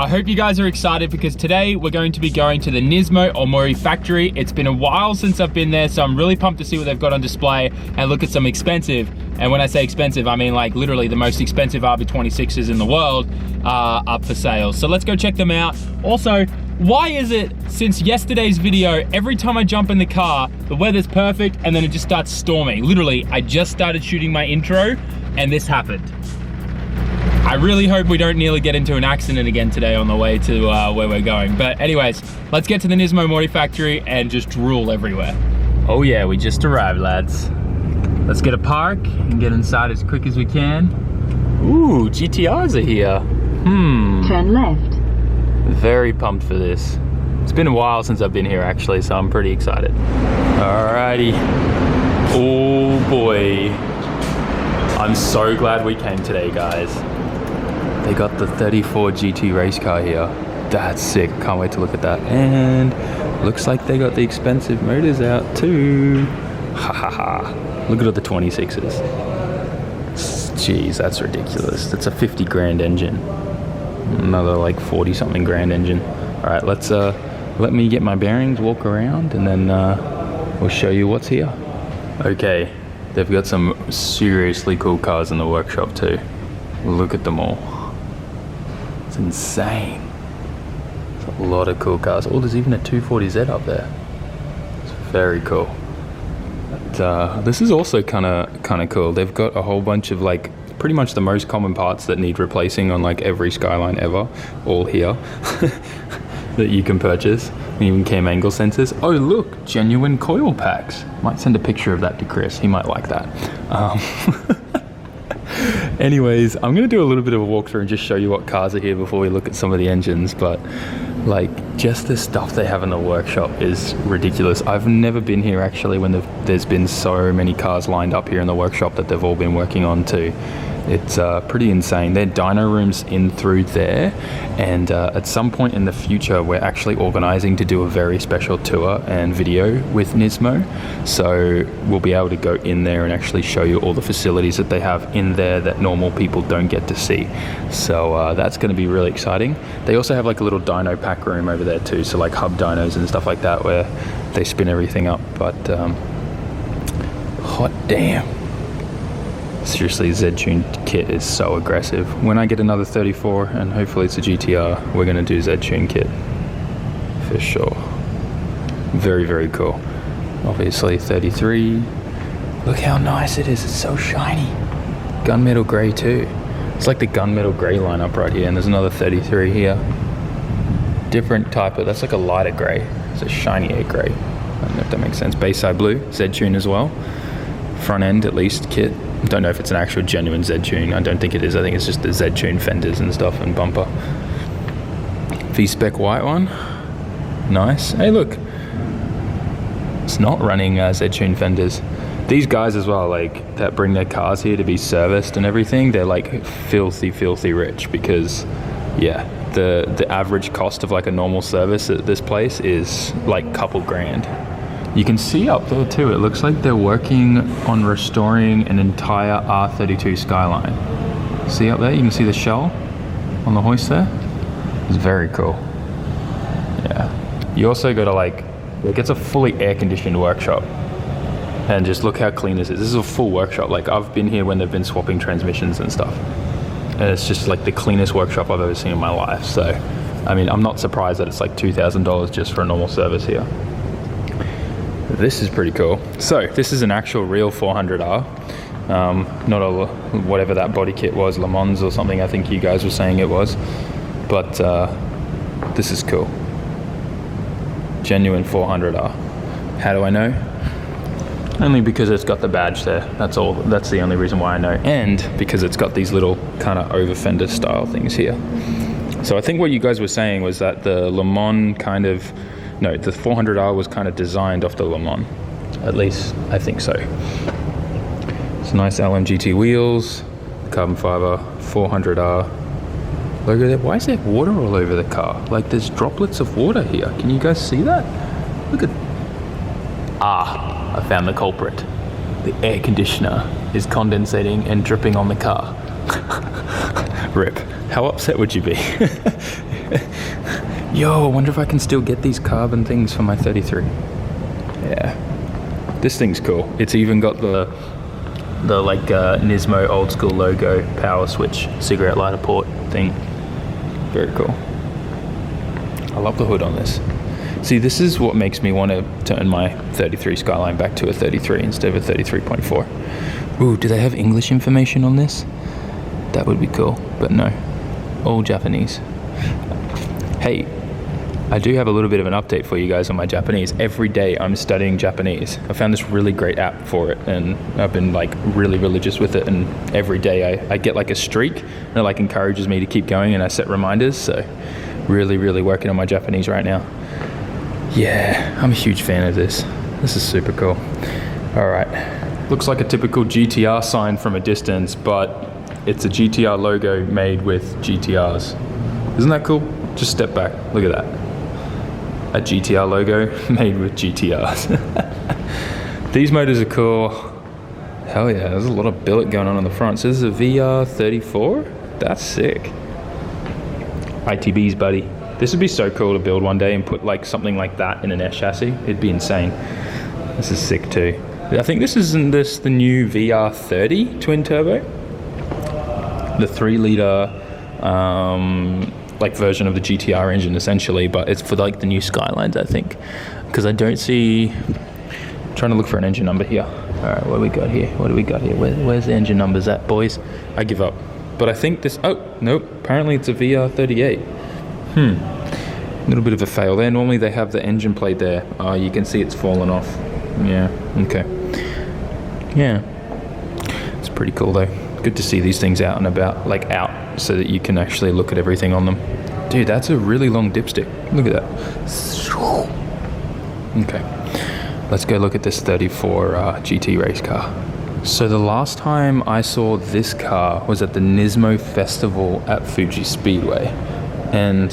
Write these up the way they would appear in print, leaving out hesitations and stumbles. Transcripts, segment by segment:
I hope you guys are excited because today we're going to be going to the Nismo Omori Factory. It's been a while since I've been there, so I'm really pumped to see what they've got on display and look at some expensive, and when I say expensive, I mean like literally the most expensive RB26s in the world are up for sale. So let's go check them out. Also, why is it since yesterday's video, every time I jump in the car, the weather's perfect and then it just starts storming? Literally, I just started shooting my intro and this happened. I really hope we don't nearly get into an accident again today on the way to where we're going. But anyways, let's get to the Nismo Omori Factory and just drool everywhere. Oh yeah, we just arrived, lads. Let's get a park and get inside as quick as we can. Ooh, GTRs are here. Turn left. Very pumped for this. It's been a while since I've been here actually, so I'm pretty excited. Alrighty. Oh boy. I'm so glad we came today, guys. They got the 34 GT race car here. That's sick. Can't wait to look at that. And looks like they got the expensive motors out too. Ha ha ha. Look at all the 26s. Jeez, that's ridiculous. That's a 50 grand engine. Another like 40 something grand engine. All right, let's let me get my bearings, walk around, and then we'll show you what's here. Okay, they've got some seriously cool cars in the workshop too. Look at them all. It's insane. There's a lot of cool cars. Oh, there's even a 240Z up there. It's very cool. But, this is also kind of cool. They've got a whole bunch of like pretty much the most common parts that need replacing on like every Skyline ever, all here, that you can purchase. And even cam angle sensors. Oh look, genuine coil packs. Might send a picture of that to Chris, he might like that. Anyways, I'm gonna do a little bit of a walkthrough and just show you what cars are here before we look at some of the engines, but like just the stuff they have in the workshop is ridiculous. I've never been here actually when there's been so many cars lined up here in the workshop that they've all been working on too. It's pretty insane. There are dyno rooms in through there, and at some point in the future we're actually organizing to do a very special tour and video with Nismo, so we'll be able to go in there and actually show you all the facilities that they have in there that normal people don't get to see. So that's going to be really exciting. They also have like a little dyno pack room over there too, so like hub dynos and stuff like that where they spin everything up. But hot damn. Seriously, Z-tuned kit is so aggressive. When I get another 34, and hopefully it's a GTR, we're gonna do Z-tuned kit for sure. Very, very cool. Obviously 33. Look how nice it is, it's so shiny. Gunmetal gray too. It's like the gunmetal gray lineup right here, and there's another 33 here. Different type of, that's like a lighter gray. It's a shinier gray. I don't know if that makes sense. Bayside blue, Z-tune as well. Front end at least kit. Don't know if it's an actual genuine Z-tune. I don't think it is. I think it's just the Z-tune fenders and stuff and bumper. V-spec white one. Nice. Hey look, it's not running Z-tune fenders. These guys as well, like that bring their cars here to be serviced and everything, they're like filthy rich, because yeah, the average cost of like a normal service at this place is like couple grand. You can see up there too, it looks like they're working on restoring an entire R32 Skyline. See up there, you can see the shell on the hoist there. It's very cool. Yeah. You also got to like it's a fully air-conditioned workshop. And just look how clean this is. This is a full workshop. Like I've been here when they've been swapping transmissions and stuff. And it's just like the cleanest workshop I've ever seen in my life. So, I mean, I'm not surprised that it's like $2,000 just for a normal service here. This is pretty cool. So this is an actual real 400R, not a whatever that body kit was, Le Mans or something I think you guys were saying it was, but this is cool. Genuine 400R. How do I know? Only because it's got the badge there. That's all. That's the only reason why I know, and because it's got these little kind of over fender style things here. So I think what you guys were saying was that the Le Mans kind of, no, the 400R was kind of designed off the Le Mans. At least, I think so. It's nice LMGT wheels, carbon fiber, 400R. Look at that. Why is there water all over the car? Like there's droplets of water here. Can you guys see that? Look at... I found the culprit. The air conditioner is condensating and dripping on the car. Rip. How upset would you be? Yo, I wonder if I can still get these carbon things for my 33. Yeah. This thing's cool. It's even got the like Nismo old school logo power switch cigarette lighter port thing. Very cool. I love the hood on this. See, this is what makes me want to turn my 33 Skyline back to a 33 instead of a 33.4. Ooh, do they have English information on this? That would be cool, but no. All Japanese. Hey, I do have a little bit of an update for you guys on my Japanese. Every day I'm studying Japanese. I found this really great app for it, and I've been like really religious with it, and every day I get like a streak, and it like encourages me to keep going, and I set reminders, so really working on my Japanese right now. Yeah, I'm a huge fan of this. This is super cool. All right, looks like a typical GTR sign from a distance, but it's a GTR logo made with GTRs. Isn't that cool? Just step back, look at that. A GTR logo made with GTRs. These motors are cool. Hell yeah, there's a lot of billet going on the front. So this is a VR34? That's sick. ITBs, buddy. This would be so cool to build one day and put like something like that in an S chassis. It'd be insane. This is sick too. I think this isn't this the new VR30 twin turbo? The 3-liter like version of the GTR engine essentially, but it's for like the new Skylines, I think, because I don't see. I'm trying to look for an engine number here. All right, what do we got here? Where's the engine numbers at, boys? I give up. But I think this. Oh nope. Apparently it's a VR38. A little bit of a fail there. Normally they have the engine plate there. You can see it's fallen off. Yeah. Okay. Yeah. It's pretty cool though. Good to see these things out and about, like out, so that you can actually look at everything on them. Dude, that's a really long dipstick. Look at that. Okay, let's go look at this 34 GT race car. So the last time I saw this car was at the Nismo Festival at Fuji Speedway, and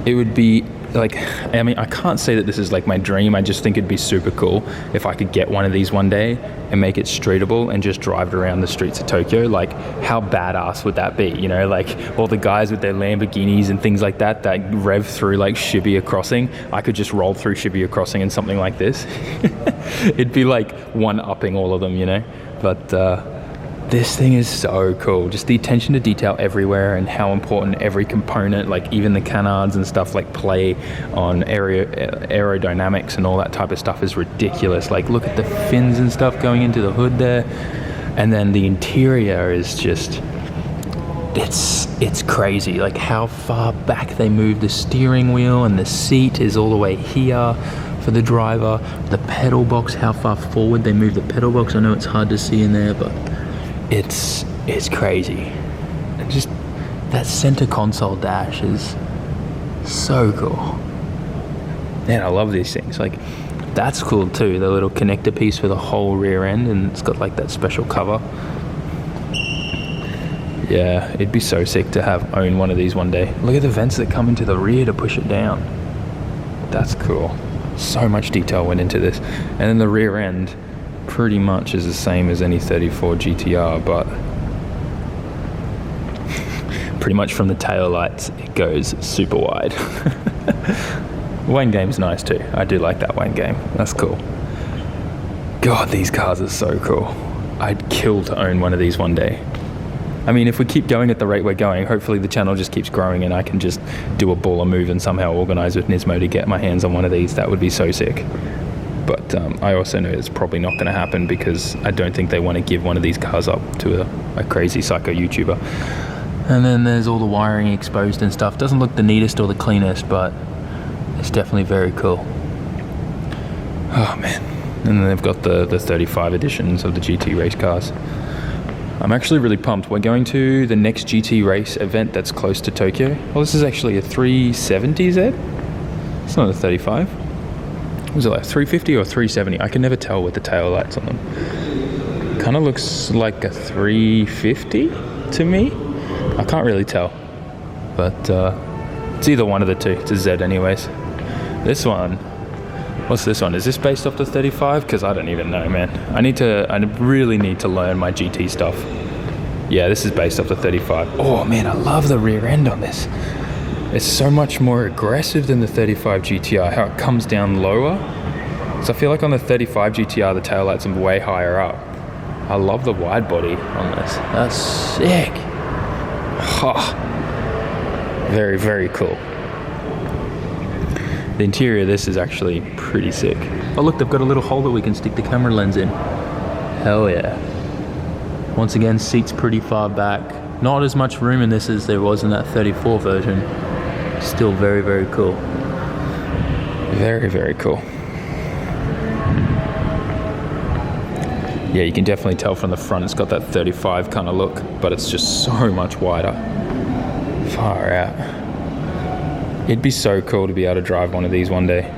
it would be like, I mean, I can't say that this is like my dream. I just think it'd be super cool if I could get one of these one day and make it streetable and just drive it around the streets of Tokyo. Like, how badass would that be? You know, like all the guys with their Lamborghinis and things like that rev through like Shibuya Crossing. I could just roll through Shibuya Crossing in something like this. It'd be like one-upping all of them, you know? But this thing is so cool. Just the attention to detail everywhere, and how important every component, like even the canards and stuff, like play on aerodynamics and all that type of stuff is ridiculous. Like, look at the fins and stuff going into the hood there. And then the interior is just, it's crazy. Like how far back they move the steering wheel, and the seat is all the way here for the driver. The pedal box, how far forward they move the pedal box. I know it's hard to see in there, but it's crazy. And just that center console dash is so cool. Man, I love these things. Like, that's cool too, the little connector piece for the whole rear end, and it's got like that special cover. Yeah, it'd be so sick to own one of these one day. Look at the vents that come into the rear to push it down. That's cool. So much detail went into this. And then the rear end pretty much is the same as any 34 GTR, but pretty much from the tail lights it goes super wide. Wayne game's nice too. I do like that Wayne game. That's cool. God, these cars are so cool. I'd kill to own one of these one day. I mean, if we keep going at the rate we're going, hopefully the channel just keeps growing and I can just do a baller move and somehow organize with Nismo to get my hands on one of these. That would be so sick. But I also know it's probably not going to happen, because I don't think they want to give one of these cars up to a crazy psycho YouTuber. And then there's all the wiring exposed and stuff. Doesn't look the neatest or the cleanest, but it's definitely very cool. Oh man. And then they've got the 35 editions of the GT race cars. I'm actually really pumped. We're going to the next GT race event that's close to Tokyo. Well, this is actually a 370Z. It's not a 35. Was it like 350 or 370? I can never tell with the tail lights on them. Kind of looks like a 350 to me. I can't really tell, but it's either one of the two. It's a Z anyways. This one, what's this one? Is this based off the 35? Because I don't even know, man. I really need to learn my GT stuff. Yeah, this is based off the 35. Oh man, I love the rear end on this. It's so much more aggressive than the 35 GTR, how it comes down lower. So I feel like on the 35 GTR, the taillights are way higher up. I love the wide body on this. That's sick. Very, very cool. The interior of this is actually pretty sick. Oh look, they've got a little hole that we can stick the camera lens in. Hell yeah. Once again, seats pretty far back. Not as much room in this as there was in that 34 version. Still very, very cool. Very, very cool. Yeah, you can definitely tell from the front it's got that 35 kind of look, but it's just so much wider. Far out. It'd be so cool to be able to drive one of these one day.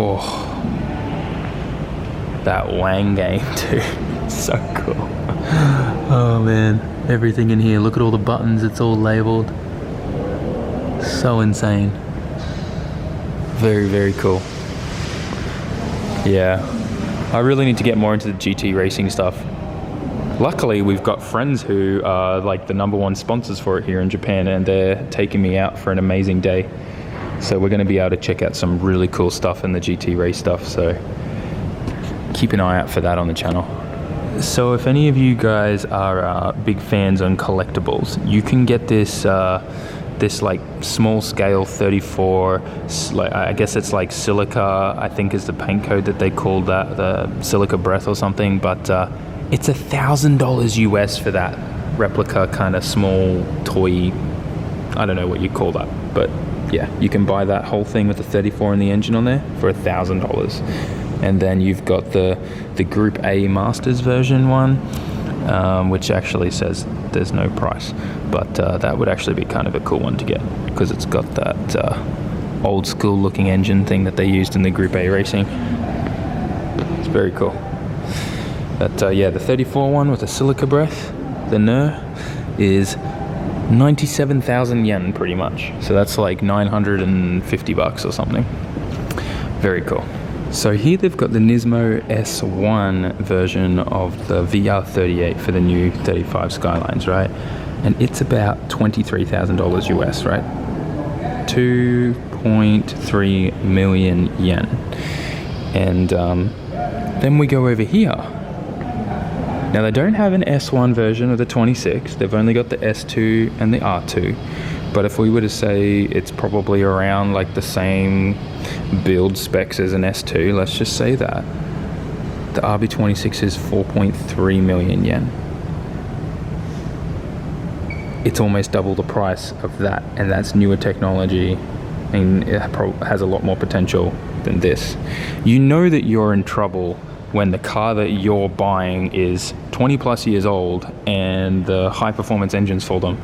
Oh, that Wang game too. So cool. Oh man, everything in here. Look at all the buttons, it's all labeled. So insane. Very, very cool. Yeah, I really need to get more into the GT racing stuff. Luckily, we've got friends who are like the #1 sponsors for it here in Japan, and they're taking me out for an amazing day. So we're going to be able to check out some really cool stuff in the GT race stuff. So keep an eye out for that on the channel. So if any of you guys are big fans on collectibles, you can get this this like small scale 34, like, I guess it's like silica, I think is the paint code that they call that, the silica breath or something, but it's $1,000 US for that replica kind of small toy. I don't know what you call that, but yeah, you can buy that whole thing with the 34 in the engine on there for $1,000. And then you've got the Group A Masters version one, which actually says there's no price, but that would actually be kind of a cool one to get because it's got that old school looking engine thing that they used in the Group A racing. It's very cool. But yeah, the 34 one with the silica breath, the NER, is 97,000 yen pretty much. So that's like 950 bucks or something. Very cool. So here they've got the Nismo S1 version of the VR38 for the new 35 Skylines, right? And it's about $23,000 US, right? 2.3 million yen. And then we go over here. Now they don't have an S1 version of the 26, they've only got the S2 and the R2. But if we were to say it's probably around like the same build specs as an S2, let's just say that. The RB26 is 4.3 million yen. It's almost double the price of that, and that's newer technology, and it has a lot more potential than this. You know that you're in trouble when the car that you're buying is 20 plus years old and the high performance engines for them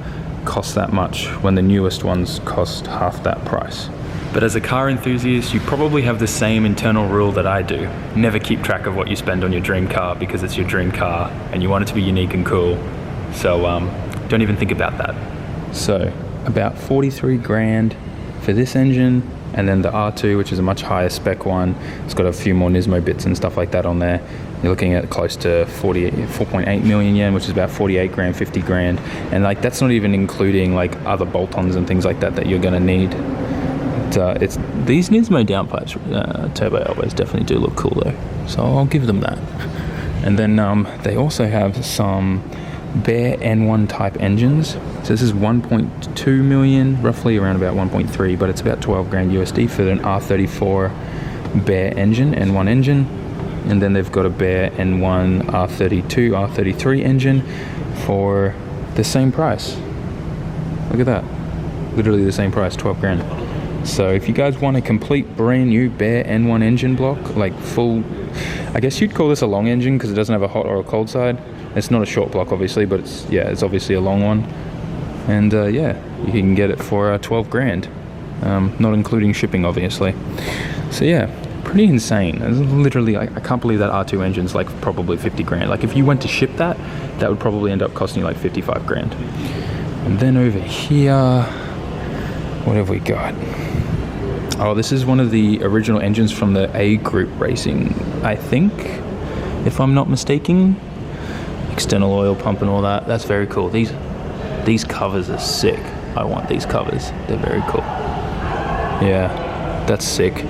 cost that much when the newest ones cost half that price. But as a car enthusiast, you probably have the same internal rule that I do. Never keep track of what you spend on your dream car because it's your dream car and you want it to be unique and cool. So don't even think about that. So about 43 grand for this engine, and then the R2, which is a much higher spec one. It's got a few more Nismo bits and stuff like that on there. You're looking at close to 4.8 million yen, which is about 48 grand, 50 grand. And like that's not even including like other bolt-ons and things like that that you're gonna need. It's these Nismo downpipes, turbo elbows definitely do look cool though. So I'll give them that. And then they also have some bare N1 type engines. So this is 1.2 million, roughly around about 1.3, but it's about 12 grand USD for an R34 bare engine, N1 engine. And then they've got a bare N1 R32, R33 engine for the same price. Look at that. Literally the same price, 12 grand. So if you guys want a complete brand new bare N1 engine block, like full, I guess you'd call this a long engine because it doesn't have a hot or a cold side. It's not a short block obviously, but it's obviously a long one. And yeah, you can get it for 12 grand, not including shipping obviously. So yeah, pretty insane. It's literally, I can't believe that R2 engine's like probably 50 grand. Like if you went to ship that, that would probably end up costing you like 55 grand. And then over here, what have we got? Oh, this is one of the original engines from the A group racing, I think, if I'm not mistaken. External oil pump and all that. That's very cool. These These covers are sick. I want these covers. They're very cool. Yeah, that's sick.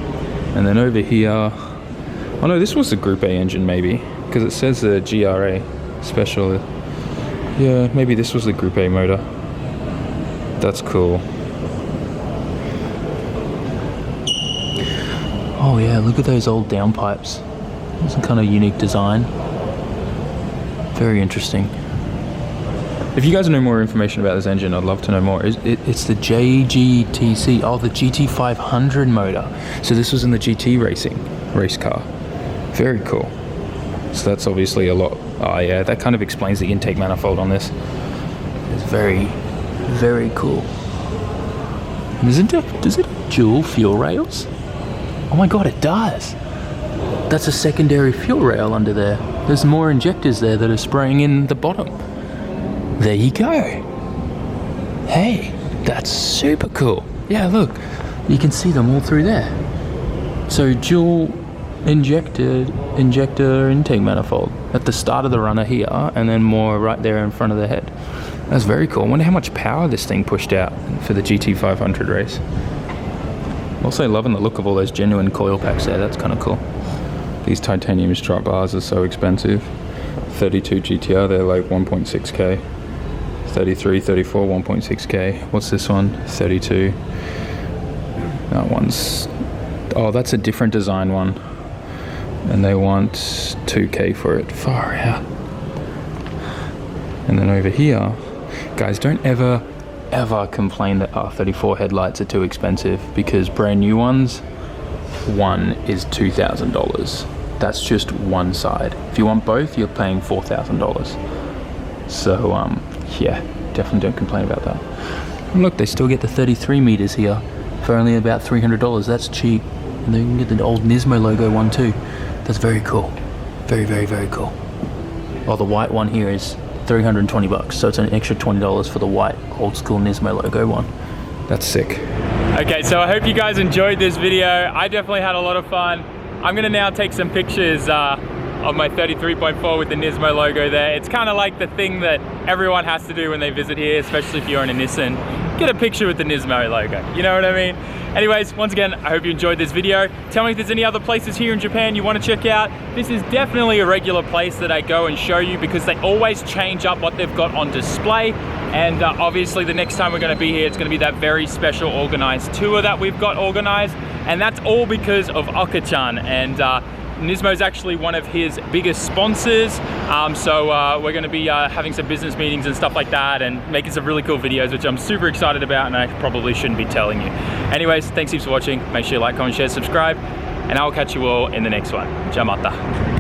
And then over here, oh no, this was the Group A engine maybe, because it says the GRA special. Yeah, maybe this was the Group A motor. That's cool. Oh yeah, look at those old downpipes. Some kind of unique design. Very interesting. If you guys know more information about this engine, I'd love to know more. It's the JGTC, oh, the GT500 motor. So this was in the GT race car. Very cool. So that's obviously a lot. Oh yeah, that kind of explains the intake manifold on this. It's very, very cool. And does it have dual fuel rails? Oh my god, it does. That's a secondary fuel rail under there. There's more injectors there that are spraying in the bottom. There you go. Hey, that's super cool. Yeah, look, you can see them all through there. So dual injector intake manifold at the start of the runner here, and then more right there in front of the head. That's very cool. I wonder how much power this thing pushed out for the GT500 race. Also loving the look of all those genuine coil packs there. That's kind of cool. These titanium strut bars are so expensive. 32 GTR, they're like 1.6k. 33, 34, 1.6k. What's this one? 32. That one's... oh, that's a different design one. And they want 2k for it. Far out. And then over here, guys, don't ever complain that R34 headlights are too expensive, because brand new ones, one is $2,000. That's just one side. If you want both, you're paying $4,000. So yeah, definitely don't complain about that. And look, they still get the 33 meters here for only about $300. That's cheap. And then you can get the old Nismo logo one too. That's very cool. Very, very, very cool. Oh, the white one here is $320, so it's an extra $20 for the white old school Nismo logo one. That's sick. Okay, so I hope you guys enjoyed this video. I definitely had a lot of fun. I'm gonna now take some pictures of my 33.4 with the Nismo logo there. It's kind of like the thing that everyone has to do when they visit here, especially if you're in a Nissan. Get a picture with the Nismo logo, you know what I mean? Anyways, once again, I hope you enjoyed this video. Tell me if there's any other places here in Japan you want to check out. This is definitely a regular place that I go and show you, because they always change up what they've got on display. And obviously the next time we're going to be here, it's going to be that very special organized tour that we've got organized. And that's all because of Aka-chan. And Nismo is actually one of his biggest sponsors, so we're going to be having some business meetings and stuff like that, and making some really cool videos, which I'm super excited about, and I probably shouldn't be telling you. Anyways, thanks heaps for watching. Make sure you like, comment, share, subscribe, and I'll catch you all in the next one. Ciao, mata.